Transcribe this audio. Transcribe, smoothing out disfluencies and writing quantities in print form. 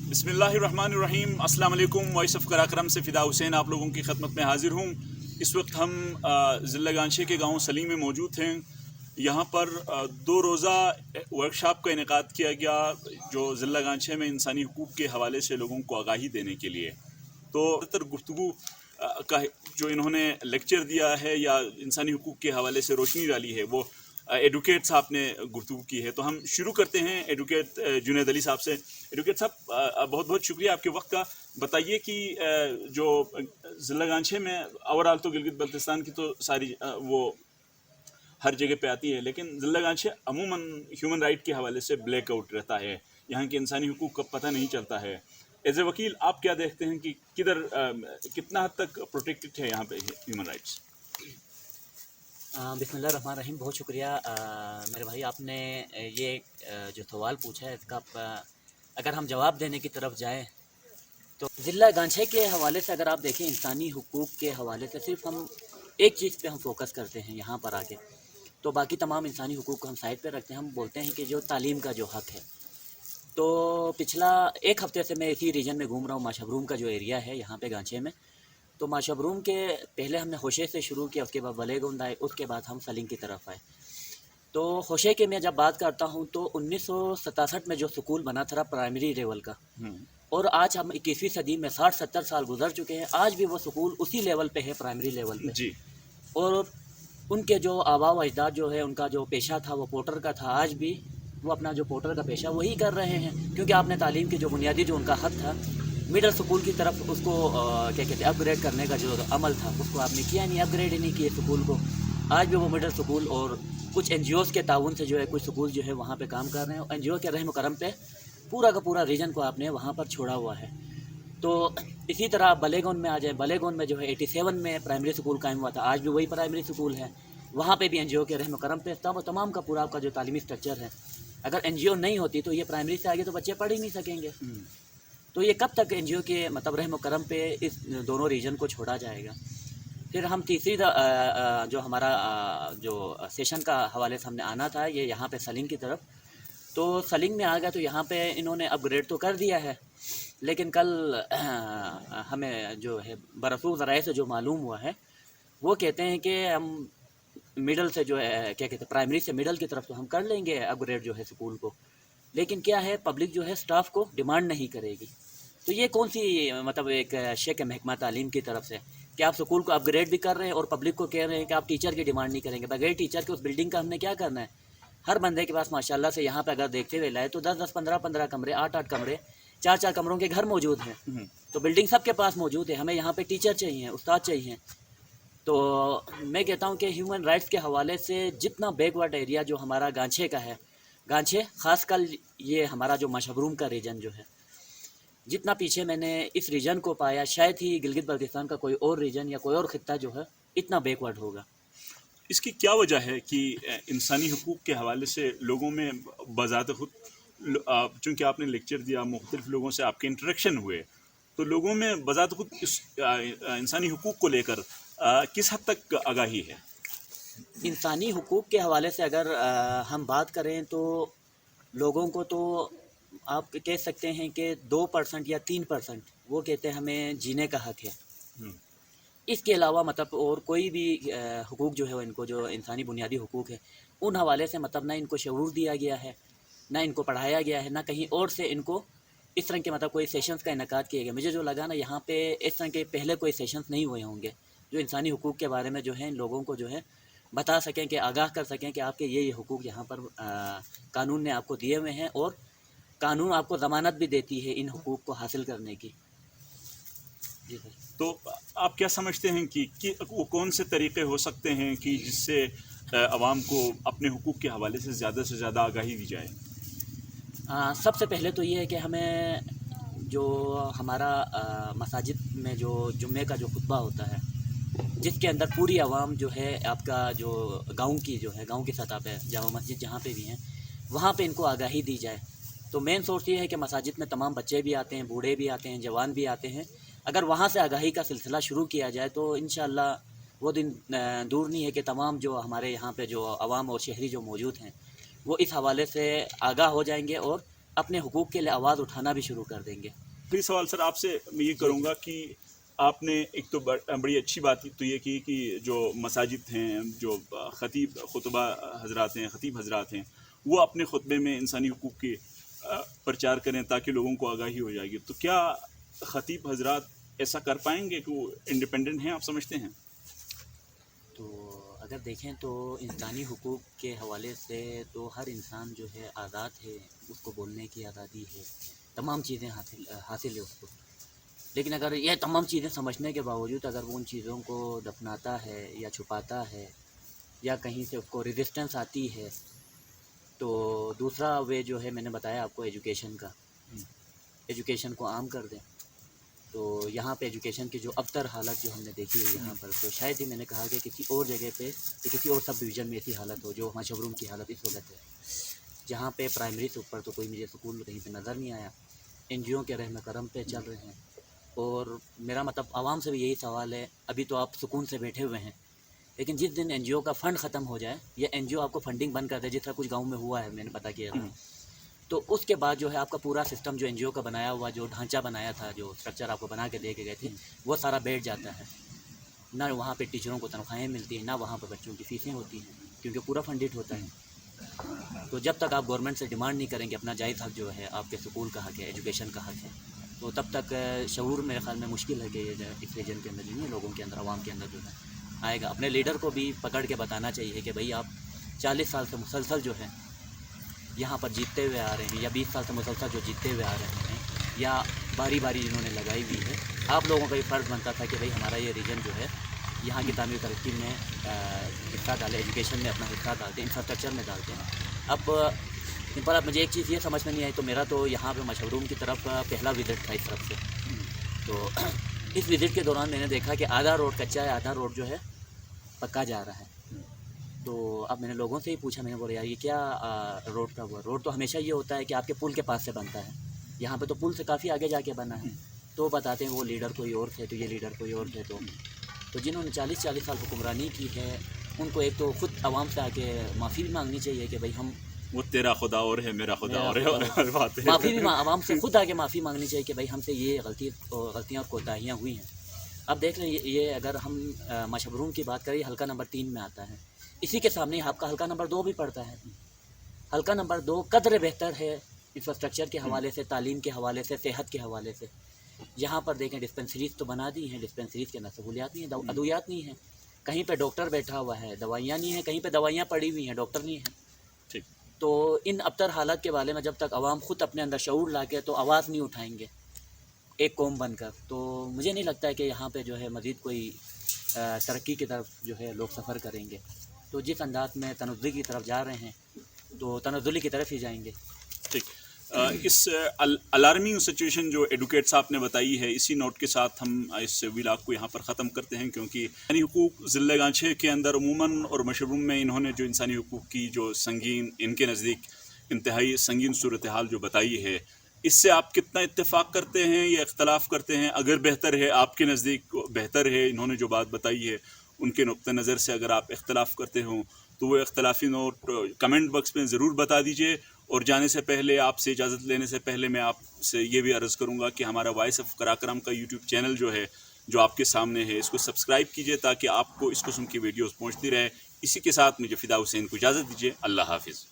बिस्मिल्लाहिर्रहमानिर्रहीम। अस्सलाम वालेकुम। वॉइस ऑफ कराक्रम से फ़िदा हुसैन आप लोगों की खदमत में हाजिर हूँ। इस वक्त हम ज़िला गांशे के गांव सलीम में मौजूद हैं। यहाँ पर 2 रोज़ा वर्कशॉप का इनेकाद किया गया जो ज़िला गांशे में इंसानी हुकूक़ के हवाले से लोगों को आगाही देने के लिए। तो ज़्यादातर गुफ्तगू का जो इन्होंने लेक्चर दिया है या इंसानी हुकूक़ के हवाले से रोशनी डाली है वो एडवोकेट साहब ने गुफ्तगू की है। तो हम शुरू करते हैं एडवोकेट जुनैद अली साहब से। एडवोकेट साहब, बहुत बहुत शुक्रिया आपके वक्त का। बताइए कि जो ज़िला गांशे में ओवरऑल तो गिलगित बल्तिस्तान की तो सारी वो हर जगह पे आती है, लेकिन ज़िला गांशे अमूमन ह्यूमन राइट के हवाले से ब्लैक आउट रहता है। यहाँ के इंसानी हुकूक़ का पता नहीं चलता है। एज ए वकील आप क्या देखते हैं कि किधर कितना हद तक प्रोटेक्टेड है यहाँ पे ह्यूमन राइट्स? बिस्मिल्लाहिर्रहमानिर्रहीम। बहुत शुक्रिया मेरे भाई, आपने ये जो सवाल पूछा है इसका अगर हम जवाब देने की तरफ जाएं तो ज़िला गांछे के हवाले से अगर आप देखें इंसानी हुकूक़ के हवाले से सिर्फ हम एक चीज़ पे हम फोकस करते हैं यहाँ पर आके, तो बाकी तमाम इंसानी हुकूक़ को हम साइड पे रखते हैं। हम बोलते हैं कि जो तालीम का जो हक़ है, तो पिछला एक हफ़्ते से मैं इसी रीजन में घूम रहा हूँ। माशबरूम का जो एरिया है यहाँ पे गांछे में, तो माशबरूम के पहले हमने होशे से शुरू किया, उसके बाद बलेगुंद आए, उसके बाद हम सलिंग की तरफ आए। तो होशे के मैं जब बात करता हूँ तो 1967 में जो स्कूल बना था प्राइमरी लेवल का, और आज हम 21वीं सदी में 60-70 साल गुजर चुके हैं, आज भी वो स्कूल उसी लेवल पे है, प्राइमरी लेवल पे जी। और उनके जो आबा व अजदाद जो है उनका जो पेशा था वो पोटर का था, आज भी वो अपना जो पोटर का पेशा वही कर रहे हैं। क्योंकि आपने तालीम की जो बुनियादी जो उनका हक़ था मिडल स्कूल की तरफ, उसको क्या कहते हैं अपग्रेड करने का जो अमल था उसको आपने किया नहीं, अपग्रेड ही नहीं किए स्कूल को। आज भी वो मिडल स्कूल और कुछ NGOs के ताउन से जो है कुछ स्कूल जो है वहाँ पे काम कर रहे हैं। NGO के रहम करम पे पूरा का पूरा रीजन को आपने वहाँ पर छोड़ा हुआ है। तो इसी तरह आप बलेगुंद में आ जाए, बलेगुंद में जो है 87 में प्राइमरी स्कूल कायम हुआ था, आज भी वही प्राइमरी स्कूल है। वहाँ पे भी NGO के रहम करम पे तमाम का पूरा आपका जो तालीमी स्ट्रक्चर है, अगर NGO नहीं होती तो ये प्राइमरी से आगे तो बच्चे पढ़ ही नहीं सकेंगे। तो ये कब तक NGO के मतलब रहम करम पे इस दोनों रीजन को छोड़ा जाएगा। फिर हम तीसरी जो हमारा जो सेशन का हवाले से हमने आना था ये यहाँ पे सलिंग की तरफ, तो सलिंग में आ गया तो यहाँ पे इन्होंने अपग्रेड तो कर दिया है, लेकिन कल हमें जो है बरसूख ज़राए से जो मालूम हुआ है वो कहते हैं कि हम मिडल से जो है क्या कहते हैं प्राइमरी से मिडल की तरफ तो हम कर लेंगे अपग्रेड जो है स्कूल को, लेकिन क्या है पब्लिक जो है स्टाफ को डिमांड नहीं करेगी। तो ये कौन सी मतलब एक शेक महकमा तालीम की तरफ से कि आप स्कूल को अपग्रेड भी कर रहे हैं और पब्लिक को कह रहे हैं कि आप टीचर की डिमांड नहीं करेंगे। बगैर टीचर के उस बिल्डिंग का हमने क्या करना है। हर बंदे के पास माशाल्लाह से यहाँ पे अगर देखते हुए लाए तो 10-10, 15-15 कमरे, 8-8 कमरे, 4-4 कमरों के घर मौजूद हैं। तो बिल्डिंग सबके पास मौजूद है, हमें यहाँ पे टीचर चाहिए, उस्ताद चाहिए। तो मैं कहता हूँ कि ह्यूमन राइट्स के हवाले से जितना बैकवर्ड एरिया जो हमारा गांछे का है, गांछे ख़ासकर ये हमारा जो माशबरूम का रीजन जो है, जितना पीछे मैंने इस रीजन को पाया शायद ही गिलगित बल्तिस्तान का कोई और रीजन या कोई और ख़ित्ता जो है इतना बैकवर्ड होगा। इसकी क्या वजह है कि इंसानी हुकूक़ के हवाले से लोगों में बज़ात खुद, चूँकि आपने लेक्चर दिया, मुख्तलिफ़ लोगों से आपके इंटरेक्शन हुए, तो लोगों में बज़ात खुद इस इंसानी हुकूक़ को लेकर किस हद तक आगाही है? इंसानी हुकूक़ के हवाले से अगर हम बात करें तो लोगों को तो आप कह सकते हैं कि 2% या 3% वो कहते हैं हमें जीने का हक़ है। इसके अलावा मतलब और कोई भी हुकूक़ जो है इनको जो इंसानी बुनियादी हुकूक़ है उन हवाले से मतलब ना इनको शऊर दिया गया है, ना इनको पढ़ाया गया है, ना कहीं और से इनको इस तरह के मतलब कोई सेशंस का इनेकाद किया गया। मुझे जो लगा ना यहाँ पे इस तरह के पहले कोई सेशंस नहीं हुए होंगे जो इंसानी हुकूक़ के बारे में जो है इन लोगों को जो है बता सकें, कि आगाह कर सकें कि आपके ये हुकूक़ यहाँ पर कानून ने आपको दिए हुए हैं और कानून आपको ज़मानत भी देती है इन हुकूक़ को हासिल करने की। जी सर। तो आप क्या समझते हैं कि वो कौन से तरीक़े हो सकते हैं कि जिससे आवाम को अपने हुकूक़ के हवाले से ज़्यादा आगाही दी जाए? सबसे पहले तो ये है कि हमें जो हमारा मसाजिद में जो जुम्मे का जो खुतबा होता है जिसके अंदर पूरी आवाम जो है आपका जो गांव की सतह पे जामा मस्जिद जहाँ पे भी हैं वहाँ पे इनको आगाही दी जाए। तो मेन सोर्स ये है कि मसाजिद में तमाम बच्चे भी आते हैं, बूढ़े भी आते हैं, जवान भी आते हैं। अगर वहाँ से आगाही का सिलसिला शुरू किया जाए तो इंशाअल्लाह वो दिन दूर नहीं है कि तमाम जो हमारे यहाँ पे जो आवाम और शहरी जो मौजूद हैं वो इस हवाले से आगाह हो जाएंगे और अपने हुकूक के लिए आवाज़ उठाना भी शुरू कर देंगे। फिर सवाल सर आपसे मैं ये करूँगा कि आपने एक तो बड़ी अच्छी बात तो ये की कि जो मसाजिद हैं, जो ख़तीब खुतबा हजरात हैं, ख़तीब हजरात हैं, वो अपने खुतबे में इंसानी हुकूक के प्रचार करें ताकि लोगों को आगाही हो जाएगी। तो क्या ख़तीब हजरात ऐसा कर पाएंगे कि वो इंडिपेंडेंट हैं, आप समझते हैं? तो अगर देखें तो इंसानी हुकूक के हवाले से तो हर इंसान जो है आज़ाद है, उसको बोलने की आज़ादी है, तमाम चीज़ें हासिल है उसको। लेकिन अगर यह तमाम चीज़ें समझने के बावजूद अगर वो उन चीज़ों को दफनाता है या छुपाता है या कहीं से उसको रेजिस्टेंस आती है, तो दूसरा वे जो है मैंने बताया आपको एजुकेशन का, एजुकेशन को आम कर दें। तो यहाँ पे एजुकेशन की जो अबतर हालत जो हमने देखी है यहाँ पर, तो शायद ही मैंने कहा कि किसी और जगह पे या किसी और सब डिवीज़न में ऐसी हालत हो जो मशवरूम की हालत इस वक्त है, जहाँ पे प्राइमरी से ऊपर तो कोई मुझे स्कूल कहीं पे नज़र नहीं आया। NGO के रहम करम पे चल रहे हैं। और मेरा मतलब आवाम से भी यही सवाल है, अभी तो आप सुकून से बैठे हुए हैं, लेकिन जिस दिन NGO का फ़ंड ख़त्म हो जाए या NGO आपको फंडिंग बंद कर दे, जिस तरह कुछ गाँव में हुआ है मैंने पता किया था, तो उसके बाद जो है आपका पूरा सिस्टम जो NGO का बनाया हुआ जो ढांचा बनाया था, जो स्ट्रक्चर आपको बना के दे के गए थे, वो सारा बैठ जाता है। ना वहाँ पे टीचरों को तनख्वाहें मिलती हैं, ना वहाँ पर बच्चों की फ़ीसें होती हैं, क्योंकि पूरा फंडिड होता है। तो जब तक आप गवर्नमेंट से डिमांड नहीं करेंगे अपना जायज़ हक़ जो है, आपके स्कूल का हक़ है, एजुकेशन का हक़ है, तो तब तक शऊर मेरे ख़्याल में मुश्किल है कि ये इस रीजन के अंदर जो है लोगों के अंदर, आवाम के अंदर जो है आएगा। अपने लीडर को भी पकड़ के बताना चाहिए कि भाई आप 40 साल से मुसलसल जो है यहाँ पर जीतते हुए आ रहे हैं, या 20 साल से मुसलसल जो जीतते हुए आ रहे हैं, या बारी बारी जिन्होंने लगाई हुई है, आप लोगों का भी फ़र्ज़ बनता था कि भाई हमारा ये रीजन जो है यहाँ की तामीर तरक्की में हिस्सा डालें, एजुकेशन में अपना हिस्सा डालते हैं, इंफ्रास्ट्रक्चर में डालते हैं। अब पर अब मुझे एक चीज़ ये समझ में नहीं आई, तो मेरा तो यहाँ पे मशवरूम की तरफ पहला विज़िट था इस तरफ से। तो इस विज़िट के दौरान मैंने देखा कि आधा रोड कच्चा है, आधा रोड जो है पक्का जा रहा है। तो अब मैंने लोगों से ही पूछा, मैंने बोला यार ये क्या रोड का हुआ? रोड तो हमेशा ये होता है कि आपके पुल के पास से बनता है, यहाँ पे तो पुल से काफ़ी आगे जाके बना है। तो बताते हैं वो लीडर कोई और थे, तो ये लीडर कोई और थे। तो जिन्होंने 40 साल हुक्मरानी की है, उनको एक तो ख़ुद आवाम से आके माफ़ी भी मांगनी चाहिए कि भाई हम, वो तेरा खुदा और है, मेरा खुदा और है, माफ़ी भी आवाम से खुद आके माफ़ी मांगनी चाहिए कि भाई हमसे ये गलतियाँ और कोताहियाँ हुई हैं। अब देख लें, ये अगर हम मशवरूम की बात करें, हल्का नंबर 3 में आता है, इसी के सामने आपका हल्का नंबर 2 भी पड़ता है। हल्का नंबर 2 कदर बेहतर है इंफ्रास्ट्रक्चर के हवाले से, तालीम के हवाले से, सेहत के हवाले से। यहाँ पर देखें डिस्पेंसरीज़ तो बना दी हैं, डिस्पेंसरीज़ के अंदर सहूलियात नहीं है, अदवियात नहीं है, कहीं पे डॉक्टर बैठा हुआ है, दवाइयाँ नहीं हैं, कहीं पे दवाइयाँ पड़ी हुई हैं, डॉक्टर नहीं है। ठीक। तो इन अबतर हालात के बारे में जब तक आवाम ख़ुद अपने अंदर शऊर ला के तो आवाज़ नहीं उठाएंगे एक कौम बनकर, तो मुझे नहीं लगता है कि यहाँ पे जो है मज़ीद कोई तरक्की की तरफ जो है लोग सफ़र करेंगे। तो जिस अंदाज में तनज़्ज़ुली की तरफ जा रहे हैं, तो तनज़्ज़ुली की तरफ ही जाएंगे। ठीक। इस अलार्मिंग सिचुएशन जो एडवोकेट साहब ने बताई है, इसी नोट के साथ हम इस व्लॉग को यहाँ पर ख़त्म करते हैं, क्योंकि इंसानी हुकूक ज़िले के अंदर अमूमन और मशवरूम में इन्होंने जो इंसानी हुकूक की जो संगीन, इनके नज़दीक इंतहाई संगीन सूरत हाल जो बताई है, इससे आप कितना इत्तेफाक करते हैं या इख्तलाफ करते हैं? अगर बेहतर है, आपके नज़दीक बेहतर है इन्होंने जो बात बताई है, उनके नुक्ते नज़र से अगर आप इख्तलाफ करते हों तो वो इख्तलाफी नोट कमेंट बॉक्स में ज़रूर बता दीजिए। और जाने से पहले, आपसे इजाज़त लेने से पहले, मैं आपसे ये भी अर्ज़ करूँगा कि हमारा वॉइस ऑफ कराक्रम का यूट्यूब चैनल जो है, जो आपके सामने है, इसको सब्सक्राइब कीजिए ताकि आपको इस किस्म की वीडियोज़ पहुँचती रहे। इसी के साथ मुझे फ़िदा हुसैन को इजाज़त दीजिए। अल्लाह हाफ़िज़।